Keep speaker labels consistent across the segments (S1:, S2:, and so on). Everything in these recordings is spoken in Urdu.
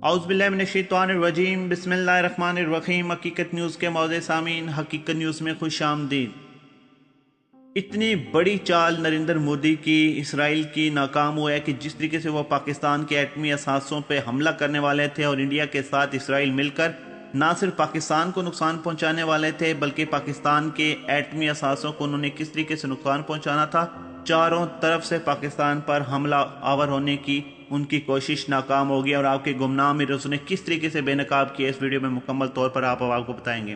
S1: اعوذ باللہ من الشیطان الرجیم بسم اللہ الرحمن الرحیم۔ حقیقت نیوز کے معزز سامعین، حقیقت نیوز میں خوش آمدید۔ اتنی بڑی چال نریندر مودی کی اسرائیل کی ناکام ہوا ہے کہ جس طریقے سے وہ پاکستان کے ایٹمی اثاثوں پہ حملہ کرنے والے تھے اور انڈیا کے ساتھ اسرائیل مل کر نہ صرف پاکستان کو نقصان پہنچانے والے تھے بلکہ پاکستان کے ایٹمی اثاثوں کو انہوں نے کس طریقے سے نقصان پہنچانا تھا، چاروں طرف سے پاکستان پر حملہ آور ہونے کی ان کی کوشش ناکام ہوگی اور آپ کے گمنام مرزا نے کس طریقے سے بے نقاب کیا اس ویڈیو میں مکمل طور پر آپ کو بتائیں گے۔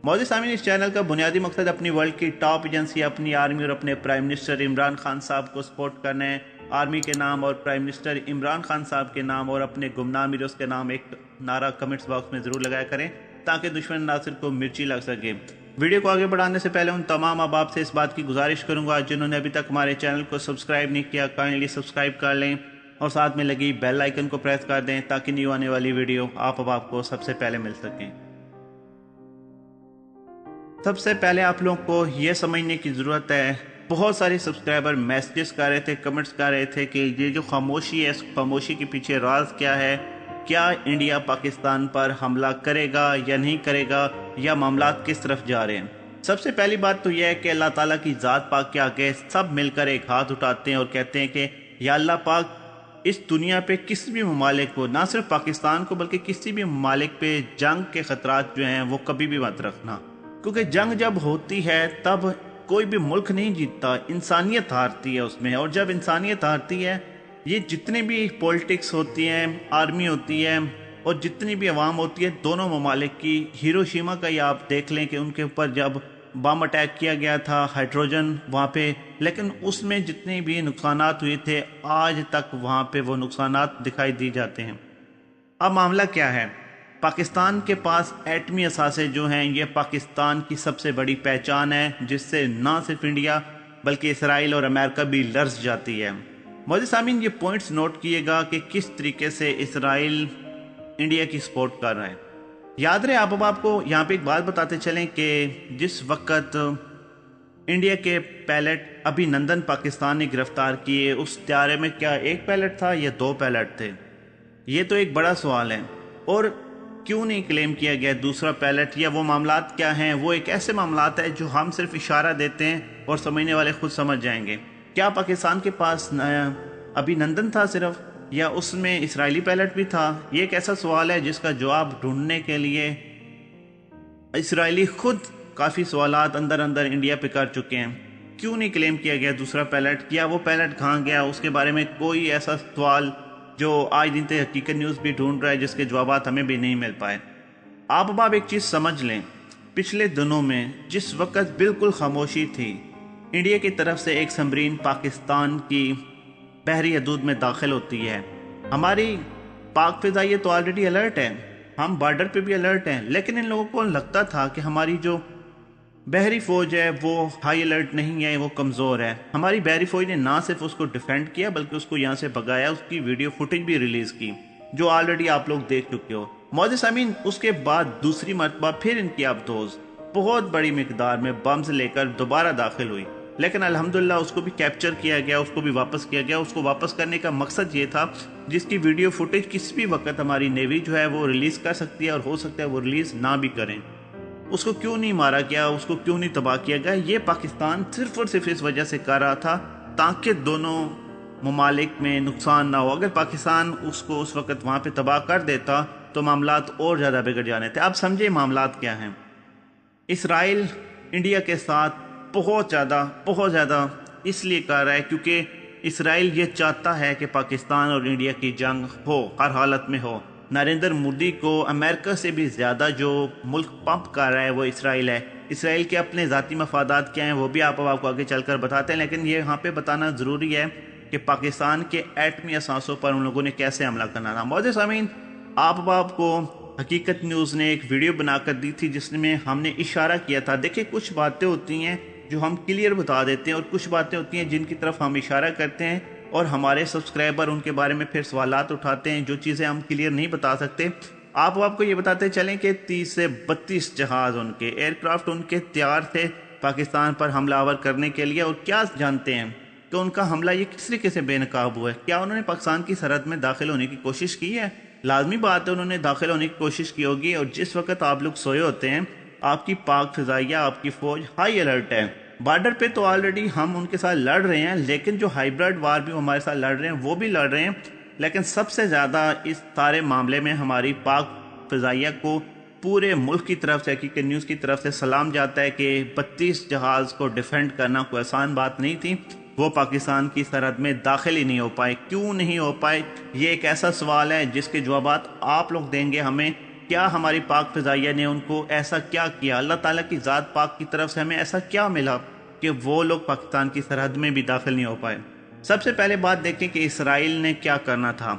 S1: معزز سامعین، اس چینل کا بنیادی مقصد اپنی ورلڈ کی ٹاپ ایجنسی اپنی آرمی اور اپنے پرائم منسٹر عمران خان صاحب کو سپورٹ کرنا ہے۔ آرمی کے نام اور پرائم منسٹر عمران خان صاحب کے نام اور اپنے گمنام مرزا کے نام ایک نعرہ کمنٹس باکس میں ضرور لگایا کریں تاکہ دشمن ناصر کو مرچی لگ سکے۔ ویڈیو کو آگے بڑھانے سے پہلے ان تمام احباب سے اس بات کی گزارش کروں گا جنہوں نے ابھی تک ہمارے چینل کو سبسکرائب نہیں کیا، کائنڈلی سبسکرائب کر لیں اور ساتھ میں لگی بیل آئیکن کو پریس کر دیں تاکہ نیو آنے والی ویڈیو آپ کو سب سے پہلے مل سکیں۔ سب سے پہلے آپ لوگوں کو یہ سمجھنے کی ضرورت ہے، بہت سارے سبسکرائبر میسیجز کر رہے تھے، کمنٹس کر رہے تھے کہ یہ جو خاموشی ہے اس خاموشی کے پیچھے راز کیا ہے، کیا انڈیا پاکستان پر حملہ کرے گا یا نہیں کرے گا، یا معاملات کس طرف جا رہے ہیں۔ سب سے پہلی بات تو یہ ہے کہ اللہ تعالیٰ کی ذات پاک کے آگے سب مل کر ایک ہاتھ اٹھاتے ہیں اور کہتے ہیں کہ یا اللہ پاک، اس دنیا پہ کسی بھی ممالک کو، نہ صرف پاکستان کو بلکہ کسی بھی ممالک پہ جنگ کے خطرات جو ہیں وہ کبھی بھی مت رکھنا، کیونکہ جنگ جب ہوتی ہے تب کوئی بھی ملک نہیں جیتتا، انسانیت ہارتی ہے اس میں، اور جب انسانیت ہارتی ہے یہ جتنے بھی پولیٹکس ہوتی ہیں، آرمی ہوتی ہے اور جتنی بھی عوام ہوتی ہے، دونوں ممالک کی، ہیروشیما کا یہ آپ دیکھ لیں کہ ان کے اوپر جب بم اٹیک کیا گیا تھا، ہائیڈروجن وہاں پہ، لیکن اس میں جتنے بھی نقصانات ہوئے تھے آج تک وہاں پہ وہ نقصانات دکھائی دی جاتے ہیں۔ اب معاملہ کیا ہے؟ پاکستان کے پاس ایٹمی اثاثے جو ہیں یہ پاکستان کی سب سے بڑی پہچان ہے، جس سے نہ صرف انڈیا بلکہ اسرائیل اور امریکہ بھی لرز جاتی ہے۔ معزز سامعین، یہ پوائنٹس نوٹ کیے گا کہ کس طریقے سے اسرائیل انڈیا کی سپورٹ کر رہا ہے۔ یاد رہے آپ کو یہاں پہ ایک بات بتاتے چلیں کہ جس وقت انڈیا کے پیلٹ ابھی نندن پاکستان نے گرفتار کیے، اس طیارے میں کیا ایک پیلٹ تھا یا دو پیلٹ تھے؟ یہ تو ایک بڑا سوال ہے، اور کیوں نہیں کلیم کیا گیا دوسرا پیلٹ، یا وہ معاملات کیا ہیں؟ وہ ایک ایسے معاملات ہیں جو ہم صرف اشارہ دیتے ہیں اور سمجھنے والے خود سمجھ جائیں گے۔ کیا پاکستان کے پاس ابھی نندن تھا صرف، یا اس میں اسرائیلی پیلٹ بھی تھا؟ یہ ایک ایسا سوال ہے جس کا جواب ڈھونڈنے کے لیے اسرائیلی خود کافی سوالات اندر انڈیا پہ کر چکے ہیں۔ کیوں نہیں کلیم کیا گیا دوسرا پیلٹ؟ کیا وہ پیلٹ کہاں گیا؟ اس کے بارے میں کوئی ایسا سوال جو آج دن تک حقیقت نیوز بھی ڈھونڈ رہا ہے جس کے جوابات ہمیں بھی نہیں مل پائے۔ آپ ایک چیز سمجھ لیں، پچھلے دنوں میں جس وقت بالکل خاموشی تھی، انڈیا کی طرف سے ایک سمرین پاکستان کی بحری حدود میں داخل ہوتی ہے، ہماری پاک فضائیہ تو آلریڈی الرٹ ہے، ہم بارڈر پہ بھی الرٹ ہیں، لیکن ان لوگوں کو لگتا تھا کہ ہماری جو بحری فوج ہے وہ ہائی الرٹ نہیں ہے، وہ کمزور ہے۔ ہماری بحری فوج نے نہ صرف اس کو ڈیفینڈ کیا بلکہ اس کو یہاں سے بھگایا، اس کی ویڈیو فوٹیج بھی ریلیز کی جو آلریڈی آپ لوگ دیکھ چکے ہو۔ معزز سامعین، اس کے بعد دوسری مرتبہ پھر ان کی آبدوز بہت بڑی مقدار میں بمز لے کر دوبارہ داخل ہوئی، لیکن الحمدللہ اس کو بھی کیپچر کیا گیا، اس کو بھی واپس کیا گیا۔ اس کو واپس کرنے کا مقصد یہ تھا جس کی ویڈیو فوٹیج کسی بھی وقت ہماری نیوی جو ہے وہ ریلیز کر سکتی ہے، اور ہو سکتا ہے وہ ریلیز نہ بھی کریں۔ اس کو کیوں نہیں مارا گیا، اس کو کیوں نہیں تباہ کیا گیا؟ یہ پاکستان صرف اور صرف اس وجہ سے کر رہا تھا تاکہ دونوں ممالک میں نقصان نہ ہو۔ اگر پاکستان اس کو اس وقت وہاں پہ تباہ کر دیتا تو معاملات اور زیادہ بگڑ جانے تھے۔ اب سمجھے معاملات کیا ہیں۔ اسرائیل انڈیا کے ساتھ بہت زیادہ اس لیے کر رہا ہے کیونکہ اسرائیل یہ چاہتا ہے کہ پاکستان اور انڈیا کی جنگ ہو، ہر حالت میں ہو۔ نریندر مودی کو امریکہ سے بھی زیادہ جو ملک پمپ کر رہا ہے وہ اسرائیل ہے۔ اسرائیل کے اپنے ذاتی مفادات کیا ہیں وہ بھی آپ کو آگے چل کر بتاتے ہیں، لیکن یہ یہاں پہ بتانا ضروری ہے کہ پاکستان کے ایٹمی اثاثوں پر ان لوگوں نے کیسے حملہ کرنا تھا۔ معزز سامعین، آپ کو حقیقت نیوز نے ایک ویڈیو بنا کر دی تھی جس میں ہم نے اشارہ کیا تھا۔ دیکھیں، کچھ باتیں ہوتی ہیں جو ہم کلیئر بتا دیتے ہیں اور کچھ باتیں ہوتی ہیں جن کی طرف ہم اشارہ کرتے ہیں اور ہمارے سبسکرائبر ان کے بارے میں پھر سوالات اٹھاتے ہیں، جو چیزیں ہم کلیئر نہیں بتا سکتے۔ آپ کو یہ بتاتے چلیں کہ 30 سے 32 جہاز ان کے ایئر کرافٹ ان کے تیار تھے پاکستان پر حملہ آور کرنے کے لیے، اور کیا جانتے ہیں کہ ان کا حملہ یہ کس طریقے سے بے نقاب ہوا ہے؟ کیا انہوں نے پاکستان کی سرحد میں داخل ہونے کی کوشش کی ہے؟ لازمی بات ہے انہوں نے داخل ہونے کی کوشش کی ہوگی، اور جس وقت آپ لوگ سوئے ہوتے ہیں آپ کی پاک فضائیہ، آپ کی فوج ہائی الرٹ ہے۔ بارڈر پہ تو آلریڈی ہم ان کے ساتھ لڑ رہے ہیں، لیکن جو ہائیبرڈ وار بھی ہمارے ساتھ لڑ رہے ہیں وہ بھی لڑ رہے ہیں، لیکن سب سے زیادہ اس سارے معاملے میں ہماری پاک فضائیہ کو پورے ملک کی طرف سے، حقیقت نیوز کی طرف سے سلام جاتا ہے کہ 32 جہاز کو ڈیفینڈ کرنا کوئی آسان بات نہیں تھی۔ وہ پاکستان کی سرحد میں داخل ہی نہیں ہو پائے۔ کیوں نہیں ہو پائے؟ یہ ایک ایسا سوال ہے جس کے جوابات آپ لوگ دیں گے ہمیں۔ کیا ہماری پاک فضائیہ نے ان کو ایسا کیا کیا؟ اللہ تعالیٰ کی ذات پاک کی طرف سے ہمیں ایسا کیا ملا کہ وہ لوگ پاکستان کی سرحد میں بھی داخل نہیں ہو پائے؟ سب سے پہلے بات دیکھیں کہ اسرائیل نے کیا کرنا تھا۔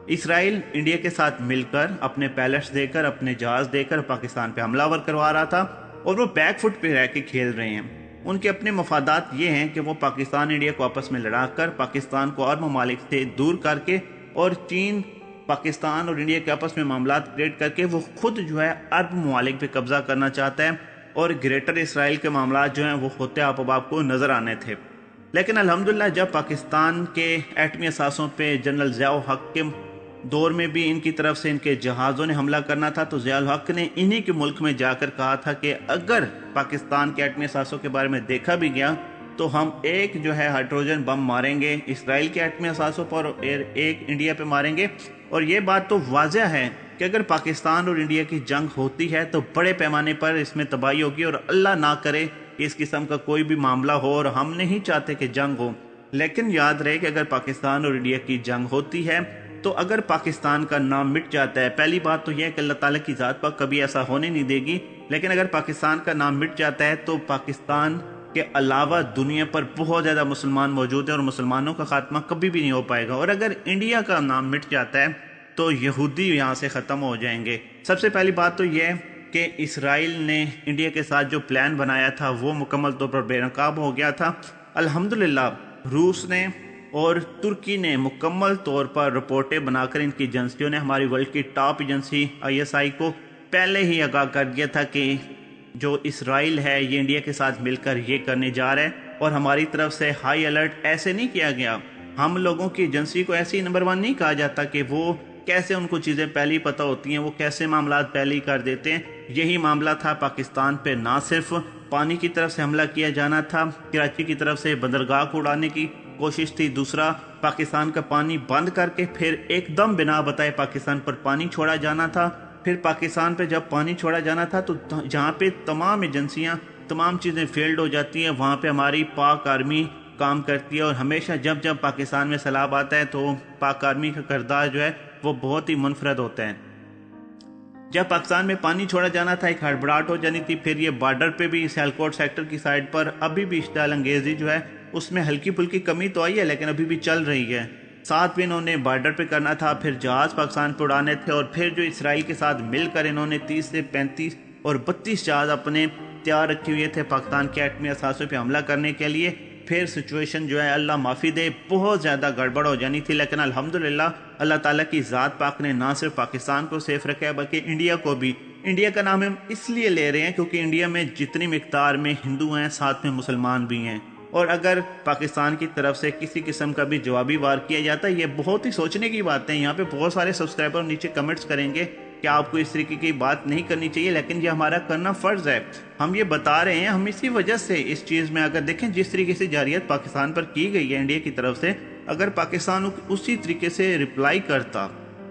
S1: اسرائیل انڈیا کے ساتھ مل کر، اپنے پیلٹس دے کر، اپنے جہاز دے کر پاکستان پہ حملہ ور کروا رہا تھا، اور وہ بیک فٹ پہ رہ کے کھیل رہے ہیں۔ ان کے اپنے مفادات یہ ہیں کہ وہ پاکستان انڈیا کو آپس میں لڑا کر، پاکستان کو اور ممالک سے دور کر کے، اور چین پاکستان اور انڈیا کے آپس میں معاملات کریٹ کر کے وہ خود جو ہے عرب ممالک پہ قبضہ کرنا چاہتا ہے، اور گریٹر اسرائیل کے معاملات جو ہیں وہ ہوتے آپ کو نظر آنے تھے۔ لیکن الحمدللہ جب پاکستان کے ایٹمی اثاثوں پہ جنرل ضیاء الحق کے دور میں بھی ان کی طرف سے ان کے جہازوں نے حملہ کرنا تھا، تو ضیاء الحق نے انہی کے ملک میں جا کر کہا تھا کہ اگر پاکستان کے ایٹمی اثاثوں کے بارے میں دیکھا بھی گیا تو ہم ایک جو ہے ہائیڈروجن بم ماریں گے اسرائیل کے ایٹمی اثاثوں پر، اور ایک انڈیا پہ ماریں گے۔ اور یہ بات تو واضح ہے کہ اگر پاکستان اور انڈیا کی جنگ ہوتی ہے تو بڑے پیمانے پر اس میں تباہی ہوگی، اور اللہ نہ کرے کہ اس قسم کا کوئی بھی معاملہ ہو، اور ہم نہیں چاہتے کہ جنگ ہو۔ لیکن یاد رہے کہ اگر پاکستان اور انڈیا کی جنگ ہوتی ہے تو اگر پاکستان کا نام مٹ جاتا ہے، پہلی بات تو یہ ہے کہ اللہ تعالیٰ کی ذات پاک کبھی ایسا ہونے نہیں دے گی، لیکن اگر پاکستان کا نام مٹ جاتا ہے تو پاکستان کے علاوہ دنیا پر بہت زیادہ مسلمان موجود ہیں، اور مسلمانوں کا خاتمہ کبھی بھی نہیں ہو پائے گا۔ اور اگر انڈیا کا نام مٹ جاتا ہے تو یہودی یہاں سے ختم ہو جائیں گے۔ سب سے پہلی بات تو یہ ہے کہ اسرائیل نے انڈیا کے ساتھ جو پلان بنایا تھا وہ مکمل طور پر بے نقاب ہو گیا تھا۔ الحمدللہ روس نے اور ترکی نے مکمل طور پر رپورٹیں بنا کر، ان کی ایجنسیوں نے، ہماری ورلڈ کی ٹاپ ایجنسی ISI کو پہلے ہی آگاہ کر دیا تھا کہ جو اسرائیل ہے یہ انڈیا کے ساتھ مل کر یہ کرنے جا رہا ہے، اور ہماری طرف سے ہائی الرٹ ایسے نہیں کیا گیا۔ ہم لوگوں کی ایجنسی کو ایسی نمبر 1 نہیں کہا جاتا کہ وہ کیسے ان کو چیزیں پہلی پتہ ہوتی ہیں، وہ کیسے معاملات پہلے ہی کر دیتے ہیں۔ یہی معاملہ تھا، پاکستان پہ نہ صرف پانی کی طرف سے حملہ کیا جانا تھا، کراچی کی طرف سے بندرگاہ کو اڑانے کی کوشش تھی، دوسرا پاکستان کا پانی بند کر کے پھر ایک دم بنا بتائے پاکستان پر پانی چھوڑا جانا تھا۔ پھر پاکستان پہ جب پانی چھوڑا جانا تھا تو جہاں پہ تمام ایجنسیاں، تمام چیزیں فیلڈ ہو جاتی ہیں، وہاں پہ ہماری پاک آرمی کام کرتی ہے، اور ہمیشہ جب پاکستان میں سیلاب آتا ہے تو پاک آرمی کا کردار جو ہے وہ بہت ہی منفرد ہوتا ہے۔ جب پاکستان میں پانی چھوڑا جانا تھا ایک ہڑبڑاہٹ ہو جانی تھی، پھر یہ بارڈر پہ بھی سیالکوٹ سیکٹر کی سائڈ پر ابھی بھی اشتعال انگیزی جو ہے اس میں ہلکی پھلکی کمی تو آئی ہے، لیکن ابھی بھی چل رہی ہے۔ ساتھ بھی انہوں نے بارڈر پہ کرنا تھا، پھر جہاز پاکستان پہ اڑانے تھے، اور پھر جو اسرائیل کے ساتھ مل کر انہوں نے 30 سے 35 اور 32 جہاز اپنے تیار رکھے ہوئے تھے پاکستان کے ایٹمی اثاثوں پہ حملہ کرنے کے لیے۔ پھر سچویشن جو ہے اللہ معافی دے بہت زیادہ گڑبڑ ہو جانی تھی، لیکن الحمدللہ اللہ تعالیٰ کی ذات پاک نے نہ صرف پاکستان کو سیف رکھا ہے بلکہ انڈیا کو بھی۔ انڈیا کا نام ہم اس لیے لے رہے ہیں کیونکہ انڈیا میں جتنی مقدار میں ہندو ہیں ساتھ میں مسلمان بھی ہیں، اور اگر پاکستان کی طرف سے کسی قسم کا بھی جوابی وار کیا جاتا ہے، یہ بہت ہی سوچنے کی بات ہے۔ یہاں پہ بہت سارے سبسکرائبر نیچے کمنٹس کریں گے کہ آپ کو اس طریقے کی بات نہیں کرنی چاہیے، لیکن یہ ہمارا کرنا فرض ہے۔ ہم یہ بتا رہے ہیں، ہم اسی وجہ سے اس چیز میں اگر دیکھیں جس طریقے سے جارحیت پاکستان پر کی گئی ہے انڈیا کی طرف سے، اگر پاکستان اسی طریقے سے رپلائی کرتا،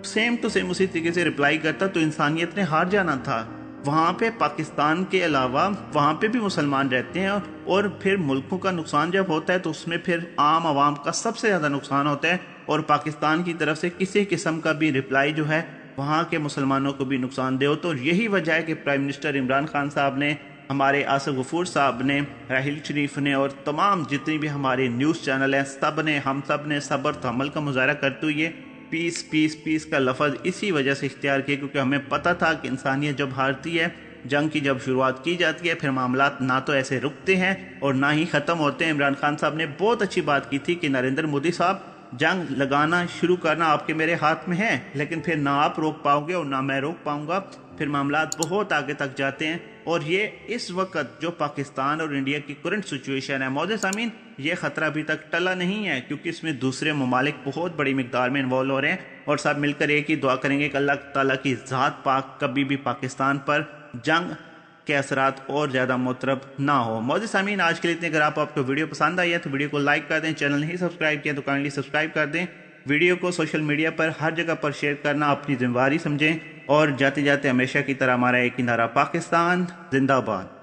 S1: سیم ٹو سیم اسی طریقے سے رپلائی کرتا، تو انسانیت نے ہار جانا تھا۔ وہاں پہ پاکستان کے علاوہ وہاں پہ بھی مسلمان رہتے ہیں، اور پھر ملکوں کا نقصان جب ہوتا ہے تو اس میں پھر عام عوام کا سب سے زیادہ نقصان ہوتا ہے، اور پاکستان کی طرف سے کسی قسم کا بھی رپلائی جو ہے وہاں کے مسلمانوں کو بھی نقصان دہ ہو۔ تو یہی وجہ ہے کہ پرائم منسٹر عمران خان صاحب نے، ہمارے آصف غفور صاحب نے، راحیل شریف نے، اور تمام جتنی بھی ہمارے نیوز چینل ہیں ہم سب نے صبر تحمل کا مظاہرہ کرتے ہوئے پیس پیس پیس کا لفظ اسی وجہ سے اختیار کیا، کیونکہ ہمیں پتہ تھا کہ انسانیت جب ہارتی ہے، جنگ کی جب شروعات کی جاتی ہے، پھر معاملات نہ تو ایسے رکتے ہیں اور نہ ہی ختم ہوتے ہیں۔ عمران خان صاحب نے بہت اچھی بات کی تھی کہ نریندر مودی صاحب جنگ لگانا شروع کرنا آپ کے میرے ہاتھ میں ہے، لیکن پھر نہ آپ روک پاؤ گے اور نہ میں روک پاؤں گا، پھر معاملات بہت آگے تک جاتے ہیں۔ اور یہ اس وقت جو پاکستان اور انڈیا کی کرنٹ سچویشن ہے معزز سامعین، یہ خطرہ ابھی تک ٹلا نہیں ہے، کیونکہ اس میں دوسرے ممالک بہت بڑی مقدار میں انوالو ہو رہے ہیں، اور سب مل کر ایک ہی دعا کریں گے کہ اللہ تعالیٰ کی ذات پاک کبھی بھی پاکستان پر جنگ کے اثرات اور زیادہ مرتب نہ ہو۔ معزز سامعین، آج کے لیے اتنے۔ اگر آپ کو ویڈیو پسند آئی ہے تو ویڈیو کو لائک کر دیں، چینل نہیں سبسکرائب کیا تو کائنڈلی سبسکرائب کر دیں، ویڈیو کو سوشل میڈیا پر ہر جگہ پر شیئر کرنا اپنی ذمہ داری سمجھیں، اور جاتے جاتے ہمیشہ کی طرح ہمارا ایک ہی نعرہ، پاکستان زندہ باد۔